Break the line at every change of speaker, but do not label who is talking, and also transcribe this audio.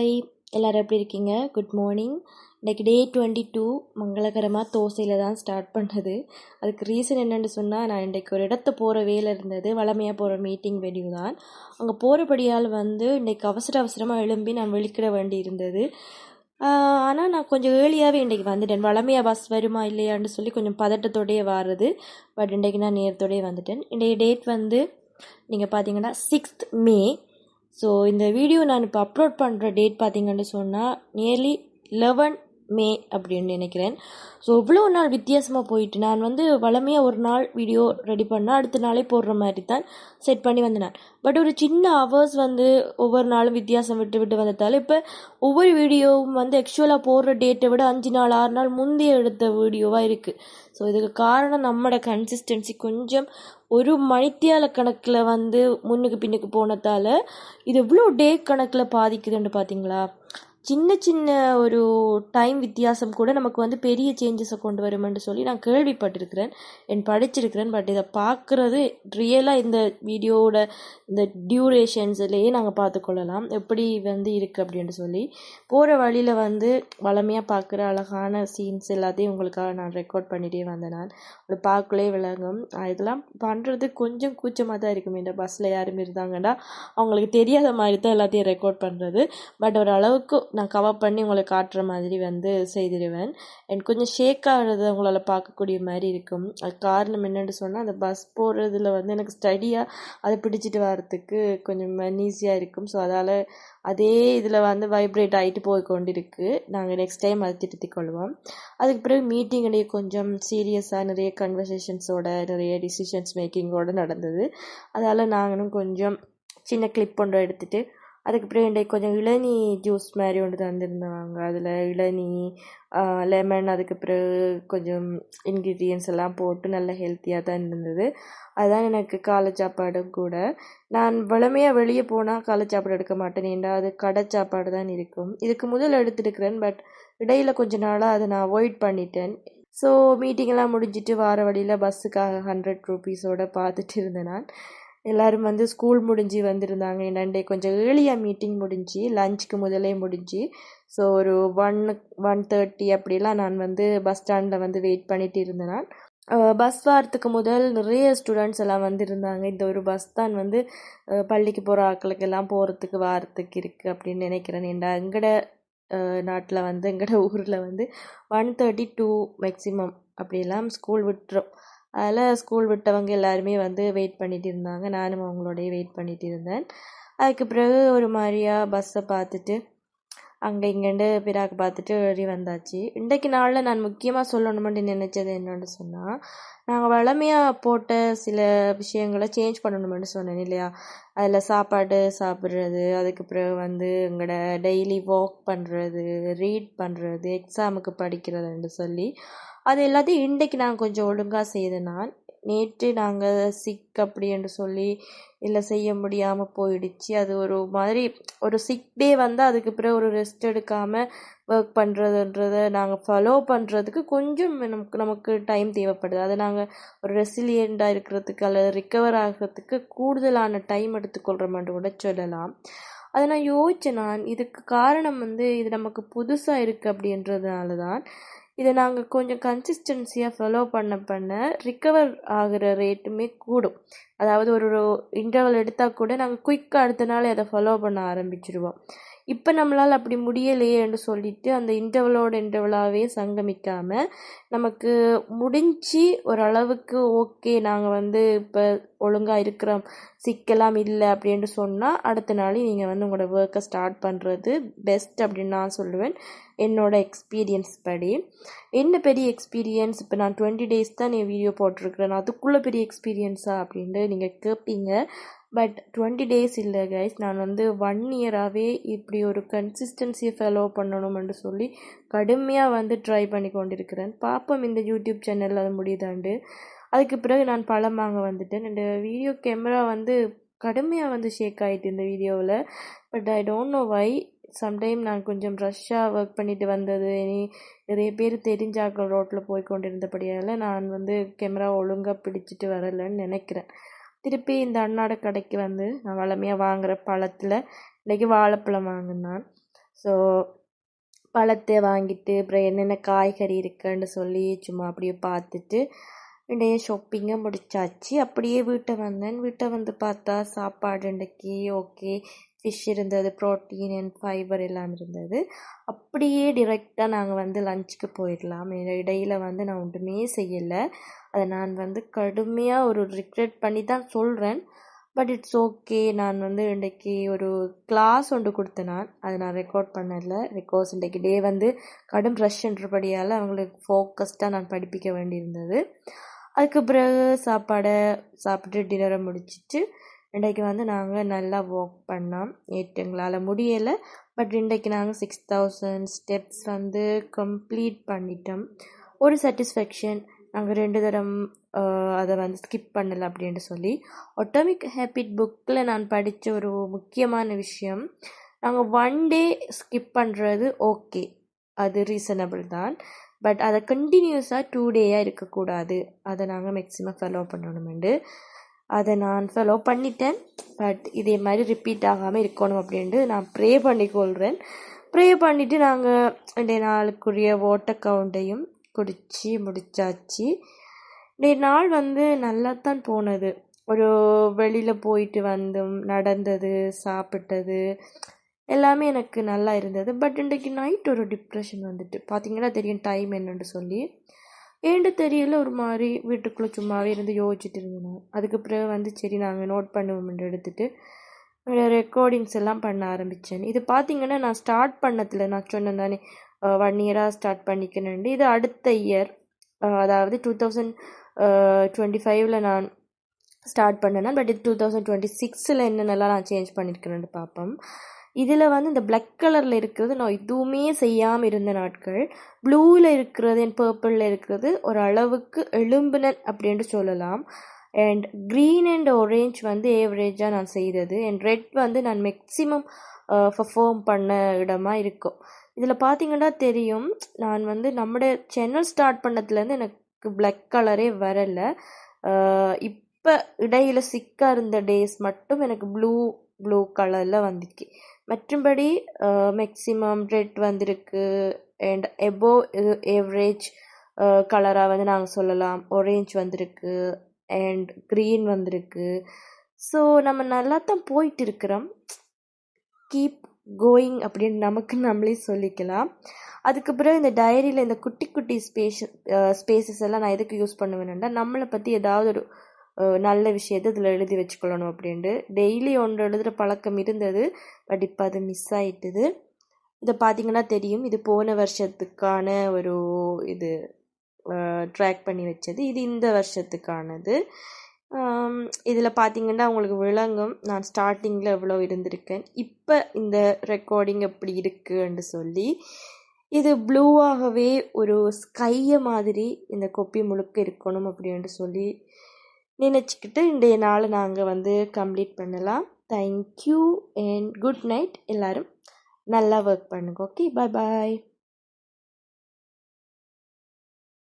Hi, எல்லோரும் எப்படி இருக்கீங்க? Good morning. இன்றைக்கி டே 22 மங்களகரமாக தோசையில் தான் ஸ்டார்ட் பண்ணது. அதுக்கு ரீசன் என்னென்னு சொன்னால், நான் இன்றைக்கி ஒரு இடத்த போகிற வேலை இருந்தது. வளமையாக போகிற மீட்டிங் வெடிவு தான். அங்கே போகிறபடியால் இன்றைக்கி அவசரமாக எழும்பி நான் வெளிக்கிட வேண்டி இருந்தது. ஆனால் நான் கொஞ்சம் ஏர்லியாகவே இன்றைக்கி வந்துட்டேன். வளமையாக பஸ் வருமா இல்லையான்னு சொல்லி கொஞ்சம் பதட்டத்தோடையே வாருது. பட் இன்றைக்கி நான் நேரத்தோடையே வந்துட்டேன். இன்றைய டேட் நீங்கள் பார்த்தீங்கன்னா 6th May. ஸோ இந்த வீடியோ நான் இப்போ அப்லோட் பண்ணுற டேட் பார்த்தீங்கன்னு சொன்னால் நியர்லி 11 May அப்படின்னு நினைக்கிறேன். ஸோ இவ்வளோ நாள் வித்தியாசமாக போயிட்டு நான் வளமையாக ஒரு நாள் வீடியோ ரெடி பண்ணால் அடுத்த நாளே போடுற மாதிரி தான் செட் பண்ணி வந்தேன். பட் ஒரு சின்ன ஹவர்ஸ் ஒவ்வொரு நாளும் வித்தியாசம் விட்டு வந்ததால் இப்போ ஒவ்வொரு வீடியோவும் ஆக்சுவலாக போடுற டேட்டை விட 5 நாள் 6 நாள் முந்தைய எடுத்த வீடியோவாக இருக்குது. ஸோ இதுக்கு காரணம் நம்மளோட கன்சிஸ்டன்சி கொஞ்சம் ஒரு மணித்தியால கணக்கில் முன்னுக்கு பின்னுக்கு போனதால் இது இவ்வளோ டே கணக்கில் பாதிக்குதுன்னு பார்த்தீங்களா? சின்ன ஒரு டைம் வித்தியாசம் கூட நமக்கு பெரிய சேஞ்சஸை கொண்டு வருமென்று சொல்லி நான் கேள்விப்பட்டிருக்கிறேன், படிச்சிருக்கிறேன். பட் இதை பார்க்குறது ரியலாக இந்த வீடியோவோட இந்த டியூரேஷன்ஸ்லேயே நாங்கள் பார்த்துக்கொள்ளலாம் எப்படி இருக்குது அப்படின்ட்டு சொல்லி. போகிற வழியில் வளமையாக பார்க்குற அழகான சீன்ஸ் எல்லாத்தையும் உங்களுக்காக நான் ரெக்கார்ட் பண்ணிகிட்டே வந்தேன். நான் அது பார்க்கலே விளங்கும். இதெல்லாம் பண்ணுறது கொஞ்சம் கூச்சமாக தான் இருக்கும். இந்த பஸ்ஸில் யாரும் இருந்தாங்கன்னா அவங்களுக்கு தெரியாத மாதிரி தான் எல்லாத்தையும் ரெக்கார்ட் பண்ணுறது. பட் ஒரு அளவுக்கு நான் கவர் பண்ணி உங்களை காட்டுற மாதிரி செய்திருவேன். எனக்கு கொஞ்சம் ஷேக் ஆகிறது உங்களால் பார்க்கக்கூடிய மாதிரி இருக்கும். அது காரணம் என்னென்னு சொன்னால், அந்த பஸ் போகிறதுல எனக்கு ஸ்டடியாக அதை பிடிச்சிட்டு வர்றதுக்கு கொஞ்சம் ஈஸியாக இருக்கும். ஸோ அதால் அதே இதில் வைப்ரேட் ஆகிட்டு போய் கொண்டிருக்கு. நாங்கள் நெக்ஸ்ட் டைம் அதை திருத்திக் கொள்வோம். அதுக்கு பிறகு மீட்டிங் கொஞ்சம் சீரியஸாக நிறைய கன்வர்சேஷன்ஸோட நிறைய டிசிஷன்ஸ் மேக்கிங்கோடு நடந்தது. அதால் நாங்களும் கொஞ்சம் சின்ன கிளிப் ஒன்று எடுத்துகிட்டு அதுக்கு பிறகு இன்றைக்கு கொஞ்சம் இளநீ ஜூஸ் மாதிரி ஒன்று தந்துருந்தாங்க. அதில் இளநீ, லெமன், அதுக்கு பிறகு கொஞ்சம் இன்க்ரீடியன்ஸ் எல்லாம் போட்டு நல்ல ஹெல்த்தியாக தான் இருந்தது. அதுதான் எனக்கு காலை சாப்பாடும் கூட. நான் வளமையாக வெளியே போனால் காலை சாப்பாடு எடுக்க மாட்டேன், ஏன்டா அது கடை சாப்பாடு தான் இருக்கும். இதுக்கு முதல் எடுத்துருக்கிறேன், பட் இடையில் கொஞ்ச நாளாக அதை நான் அவாய்ட் பண்ணிட்டேன். ஸோ மீட்டிங்கெல்லாம் முடிஞ்சிட்டு வார வழியில் பஸ்ஸுக்காக 100 ரூபீஸோடு பார்த்துட்டு இருந்தேன். நான் எல்லோரும் ஸ்கூல் முடிஞ்சு வந்திருந்தாங்க. என்னண்டே கொஞ்சம் ஏர்லியாக மீட்டிங் முடிஞ்சு லஞ்சுக்கு முதலே முடிஞ்சு. ஸோ ஒரு 1:30 அப்படிலாம் நான் பஸ் ஸ்டாண்டில் வெயிட் பண்ணிட்டு இருந்தேன். நான் பஸ் வாரத்துக்கு முதல் நிறைய ஸ்டூடெண்ட்ஸ் எல்லாம் வந்திருந்தாங்க. இந்த ஒரு பஸ் தான் பள்ளிக்கு போகிற ஆட்களுக்கெல்லாம் போகிறதுக்கு வாரத்துக்கு இருக்குது அப்படின்னு நினைக்கிறேன். ஏன்டா எங்கட நாட்டில் எங்கட ஊரில் 1:32 மேக்ஸிமம் அப்படிலாம் ஸ்கூல் விட்டுரும். அதில் ஸ்கூல் விட்டவங்க எல்லாருமே வெயிட் பண்ணிகிட்டு இருந்தாங்க. நானும் அவங்களோடய வெயிட் பண்ணிகிட்டு இருந்தேன். அதுக்கு பிறகு ஒரு மாதிரியாக பஸ்ஸை பார்த்துட்டு அங்கே இங்கேண்டு பிறாக்கு பார்த்துட்டு வெளியே வந்தாச்சு. இன்றைக்கு நாளில் நான் முக்கியமாக சொல்லணுமென்று நினச்சது என்னென்னு சொன்னால், நாங்கள் வளமையாக போட்ட சில விஷயங்களை சேஞ்ச் பண்ணணுமென்று சொன்னேன் இல்லையா? அதில் சாப்பாடு சாப்பிட்றது, அதுக்கு பிறகு எங்களோட டெய்லி வாக் பண்ணுறது, ரீட் பண்ணுறது, எக்ஸாமுக்கு படிக்கிறதுன்னு சொல்லி அது எல்லாத்தையும் இன்றைக்கு நான் கொஞ்சம் ஒழுங்காக செய்தேன். நான் நேற்று நாங்கள் சிக் அப்படி என்று சொல்லி இல்லை செய்ய முடியாமல் போயிடுச்சு. அது ஒரு மாதிரி ஒரு சிக் டே அதுக்கு பிறகு ஒரு ரெஸ்ட் எடுக்காமல் ஒர்க் பண்ணுறதுன்றதை நாங்கள் ஃபாலோ பண்ணுறதுக்கு கொஞ்சம் நமக்கு டைம் தேவைப்படுது. அதை நாங்கள் ஒரு ரெசிலியண்டாக இருக்கிறதுக்கு அல்லது ரிக்கவர் ஆகிறதுக்கு கூடுதலான டைம் எடுத்துக்கொள்கிறோம்னு கூட சொல்லலாம். அதை நான் யோசித்தேன். நான் இதுக்கு காரணம் இது நமக்கு புதுசாக இருக்குது அப்படின்றதுனால தான். இதை நாங்கள் கொஞ்சம் கன்சிஸ்டன்சியாக ஃபாலோ பண்ண ரிக்கவர் ஆகிற ரேட்டுமே கூடும். அதாவது ஒரு இன்டர்வல் எடுத்தால் கூட நாங்கள் குயிக்காக அடுத்த நாள் அதை ஃபாலோ பண்ண ஆரம்பிச்சிடுவோம். இப்போ நம்மளால் அப்படி முடியலையேன்னு சொல்லிட்டு அந்த இன்டர்வலாகவே சங்கமிக்காமல் நமக்கு முடிஞ்சு ஓரளவுக்கு ஓகே நாங்கள் இப்போ ஒழுங்காக இருக்கிறோம், சிக்கலாம் இல்லை அப்படின்ட்டு சொன்னால் அடுத்த நாள் நீங்கள் உங்களோட ஒர்க்கை ஸ்டார்ட் பண்ணுறது பெஸ்ட் அப்படின்னு நான் சொல்லுவேன். என்னோடய எக்ஸ்பீரியன்ஸ் படி. என்ன பெரிய எக்ஸ்பீரியன்ஸ், இப்போ நான் 20 days தான் என் வீடியோ போட்டிருக்கிறேன், அதுக்குள்ளே பெரிய எக்ஸ்பீரியன்ஸா அப்படின்ட்டு நீங்கள் கேட்பீங்க. பட் 20 days இல்லை கைஸ், நான் 1 year-ஆகவே இப்படி ஒரு கன்சிஸ்டன்சியை ஃபாலோ பண்ணணும்னு சொல்லி கடுமையாக ட்ரை பண்ணி கொண்டிருக்கிறேன். பார்ப்போம் இந்த யூடியூப் சேனலில் அது முடியுதாண்டு. அதுக்கு பிறகு நான் பழம் வாங்க வந்துட்டேன். இந்த வீடியோ கேமரா கடுமையாக ஷேக் ஆகிட்டு இந்த வீடியோவில். But I don't know why. Sometime நான் கொஞ்சம் ரஷ்ஷாக ஒர்க் பண்ணிட்டு வந்தது, நிறைய பேர் தெரிஞ்சாக்கள் ரோட்டில் போய் கொண்டிருந்தபடியால் நான் கேமரா ஒழுங்காக பிடிச்சிட்டு வரலைன்னு நினைக்கிறேன். திருப்பி இந்த அண்ணாட கடைக்கு நான் வளமையாக வாங்குகிற பழத்தில் இன்றைக்கி வாழைப்பழம் வாங்கினான். ஸோ பழத்தை வாங்கிட்டு அப்புறம் என்னென்ன காய்கறி இருக்குன்னு சொல்லி சும்மா அப்படியே பார்த்துட்டு இன்றைய ஷாப்பிங்கை முடிச்சாச்சு. அப்படியே வீட்டை வந்து பார்த்தா சாப்பாடு இன்றைக்கி ஓகே, ஃபிஷ் இருந்தது, ப்ரோட்டீன் அண்ட் ஃபைபர் எல்லாம் இருந்தது. அப்படியே டிரெக்டாக நாங்கள் வந்து லஞ்சுக்கு போயிடலாம். இடையில வந்து நான் ஒன்றுமே செய்யலை. அதை நான் வந்து கடுமையாக ஒரு ரிக்ரெட் பண்ணி தான் சொல்கிறேன். But it's okay. நான் வந்து இன்றைக்கி ஒரு கிளாஸ் ஒன்று கொடுத்தேன். அதை நான் ரெக்கார்ட் பண்ணலை. பிகாஸ் இன்றைக்கி டே வந்து கடும் ரஷ்ன்றபடியால் அவங்களுக்கு ஃபோக்கஸ்டாக நான் படிப்பிக்க வேண்டியிருந்தது. அதுக்கு பிறகு சாப்பாடை சாப்பிட்டு டின்னரை முடிச்சிட்டு இன்றைக்கி வந்து நாங்கள் நல்லா வாக் பண்ணோம். எங்களால் முடியலை, பட் இன்றைக்கி நாங்கள் 6000 ஸ்டெப்ஸ் வந்து கம்ப்ளீட் பண்ணிட்டோம். ஒரு சாட்டிஸ்ஃபேக்ஷன். நாங்கள் 2 தரம் அதை வந்து ஸ்கிப் பண்ணலை அப்படின்ட்டு சொல்லி. அட்டாமிக் ஹேபிட் புக்கில் நான் படித்த ஒரு முக்கியமான விஷயம், நாங்கள் 1 டே ஸ்கிப் பண்ணுறது ஓகே, அது ரீசனபிள் தான். பட் அதை கண்டினியூஸாக 2 டேயாக இருக்கக்கூடாது. அதை நாங்கள் மேக்ஸிமம் ஃபாலோ பண்ணணுமெண்டு அதை நான் ஃபாலோ பண்ணிட்டேன். பட் இதே மாதிரி ரிப்பீட் ஆகாமல் இருக்கணும் அப்படின்ட்டு நான் ப்ரே பண்ணிக்கொள்கிறேன். ப்ரே பண்ணிவிட்டு நாங்கள் 2 நாளுக்குரிய வாட்டர் கவுண்டையும் குடித்து முடிச்சாச்சு. இன்றைய நாள் வந்து நல்லா தான் போனது. ஒரு வெளியில் போயிட்டு வந்தும் நடந்தது, சாப்பிட்டது எல்லாமே எனக்கு நல்லா இருந்தது. பட் இன்றைக்கு நைட் ஒரு டிப்ரெஷன் வந்துட்டு பார்த்திங்கன்னா தெரியும் டைம் என்னென்னு சொல்லி. ஏன்ட்டு தெரியல, ஒரு மாதிரி வீட்டுக்குள்ளே சும்மாவே இருந்து யோசிச்சுட்டு இருந்தேன். அதுக்கு பிறகு வந்து சரி நாங்கள் நோட் பண்ணுவோம்னு எடுத்துகிட்டு ரெக்கார்டிங்ஸ் எல்லாம் பண்ண ஆரம்பித்தேன். இது பார்த்திங்கன்னா நான் ஸ்டார்ட் பண்ணதில் நான் சொன்னேன் தானே 1 இயராக ஸ்டார்ட் பண்ணிக்கணுண்டு. இது அடுத்த இயர், அதாவது 2025 நான் ஸ்டார்ட் பண்ணேன். பட் இது 2026 என்னென்னலாம் நான் சேஞ்ச் பண்ணியிருக்கிறேன்னு பார்ப்போம். இதில் வந்து இந்த பிளாக் கலரில் இருக்கிறது நான் எதுவுமே செய்யாமல் இருந்த நாட்கள். ப்ளூவில் இருக்கிறது அண்ட் பர்பிளில் இருக்கிறது ஒரு அளவுக்கு எழும்பினன் அப்படின்ட்டு சொல்லலாம். அண்ட் க்ரீன் அண்ட் ஆரேஞ்ச் வந்து ஏவரேஜாக நான் செய்தது. அண்ட் ரெட் வந்து நான் மேக்ஸிமம் பர்ஃபார்ம் பண்ண இடமா இருக்கும். இதில் பார்த்திங்கன்னா தெரியும், நான் வந்து நம்முடைய சேனல் ஸ்டார்ட் பண்ணதுலேருந்து எனக்கு பிளாக் கலரே வரலை. இப்போ இடையில் சிக்காக இருந்த டேஸ் மட்டும் எனக்கு ப்ளூ கலரில் வந்துச்சு. மற்றபடி மேக்ஸிமம் ரெட் வந்திருக்கு. அண்ட் எபோவ் ஏவரேஜ் கலராக வந்து நாங்கள் சொல்லலாம். ஆரேஞ்ச் வந்திருக்கு அண்ட் க்ரீன் வந்திருக்கு. ஸோ நம்ம நல்லா தான் போயிட்டு இருக்கிறோம். கீப் கோயிங் அப்படின்னு நமக்கு நம்மளே சொல்லிக்கலாம். அதுக்கு பிறகு இந்த டைரியில் இந்த குட்டி குட்டி ஸ்பேசஸ் எல்லாம் நான் எதுக்கு யூஸ் பண்ணுவேன்னா, நம்மளை பற்றி ஏதாவது ஒரு நல்ல விஷயத்தை இதில் எழுதி வச்சுக்கொள்ளணும் அப்படின்ட்டு. டெய்லி ஒன்று எழுதுகிற பழக்கம் இருந்தது, பட் இப்போ அது மிஸ் ஆகிட்டுது. இதை பார்த்திங்கன்னா தெரியும், இது போன வருஷத்துக்கான ஒரு இது ட்ராக் பண்ணி வச்சது. இது இந்த வருஷத்துக்கானது. இதில் பார்த்திங்கன்னா உங்களுக்கு விளங்கும் நான் ஸ்டார்டிங்கில் எவ்வளோ இருந்திருக்கேன், இப்போ இந்த ரெக்கார்டிங் எப்படி இருக்குன்னு சொல்லி. இது ப்ளூவாகவே ஒரு ஸ்கையை மாதிரி இந்த கொப்பி முழுக்க இருக்கணும் அப்படின்ட்டு சொல்லி நினச்சிக்கிட்டு இன்றைய நாளை நாங்கள் வந்து கம்ப்ளீட் பண்ணலாம். Thank you and good night. எல்லோரும் நல்லா ஒர்க் பண்ணுங்க. ஓகே, பாய் பாய்.